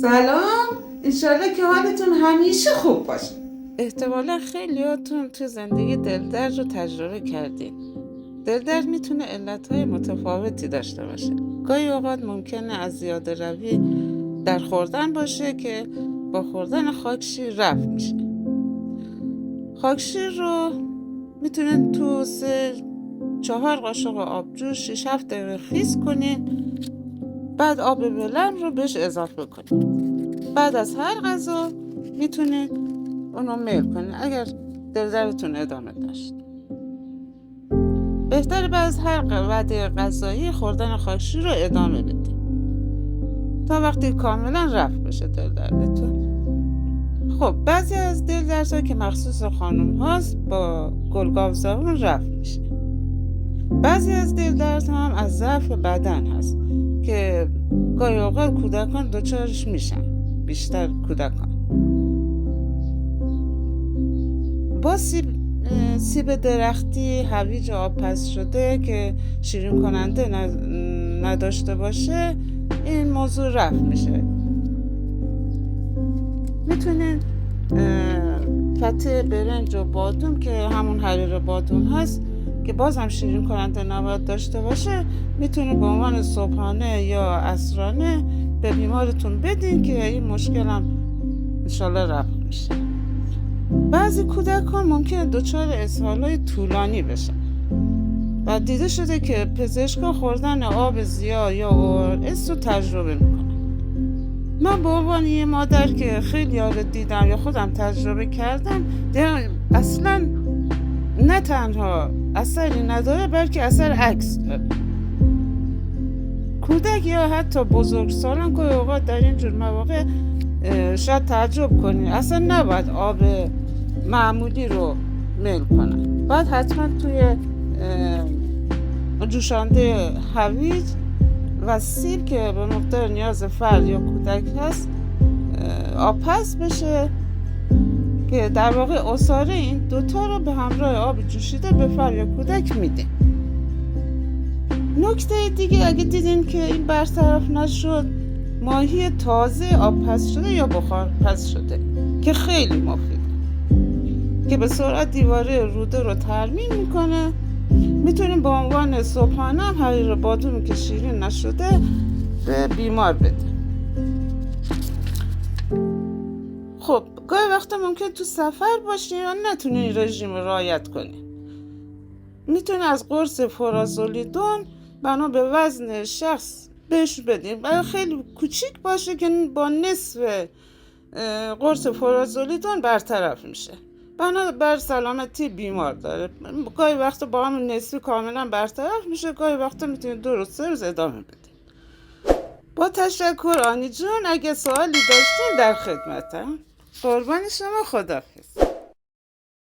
سلام، انشالله که حالتون همیشه خوب باشه. احتمالا خیلیاتون تو زندگی دلدرد رو تجربه کردین. دلدرد میتونه علتهای متفاوتی داشته باشه. گاهی اوقات ممکنه از زیاده روی در خوردن باشه که با خوردن خاکشیر رفع میشه. خاکشیر رو میتونین تو 4 قاشق آبجوش 6-7 دقیقه خیس کنین، بعد آب ولرم رو بهش اضافه کنین. بعد از هر غذا میتونین اونو میل کنین اگر دلدردتون ادامه داشت. بهتره بعد از هر وعده غذایی خوردن خاکشیر رو ادامه بدین تا وقتی کاملا رفع بشه دلدردتون. خب بعضی از دلدردها که مخصوص خانم هاست با گلگاو زبون رفع میشه. بعضی از دلدردها هم از ضعف بدن هست که گاهی اوقات کودکان دچارش میشن، بیشتر کودکان. با سیب درختی، هویج آب پز شده که شیرین کننده نداشته باشه این موضوع رفع میشه. میتونین فته برنج و بادوم که همون حریر بادوم هست که باز هم شیرین کننده نباید داشته باشه میتونین به عنوان صبحانه یا عصرانه به بیمارتون بدین که این مشکل هم انشالله رفع میشه. بعضی کودکان ممکنه دچار اسهال‌های طولانی بشن و دیده شده که پزشکا خوردن آب زیاد یا ORS رو تجربه میکنن. من به عنوان یه مادر که خیلی رو دیدم یا خودم تجربه کردم، اصلا نه تنها اثری نداره بلکه اثر عکس داره. کودک یا حتی بزرگسالان که اوقات در اینجور مواقع شاید تعجب کنید اصلا نباید آب معمولی رو میل کنن، باید حتما توی جوشانده هویج و سیب که به مقدار نیاز فرد یا کودک هست آبپز بشه که در واقع عصاره این دوتا رو به همراه آب جوشیده به فرد یا کودک میده. نکته دیگه اگه دیدین که این برطرف نشد، ماهی تازه آبپز شده یا بخار پز شده که خیلی مفید که به سرعت دیواره روده رو ترمیم میکنه. میتونیم با عنوان صبحانه هم حریر بادومی که شیرین نشده به بیمار بده. خب گاهی وقتا ممکن تو سفر باشی یا نتونی رژیم رعایت کنی. میتونی از قرص فورازولیدون بنا به وزن شخص بهش بدیم. خیلی کوچیک باشه که با نصف قرص فورازولیدون برطرف میشه. بنا بر سلامتی بیمار داره. گاهی وقتا با همون نصفی کاملا برطرف میشه، گاهی وقتا میتونید 2 روز 3 روز ادامه بدید. با تشکر آنی جون، اگه سوالی داشتین در خدمتم. قربان شما، خداحافظ.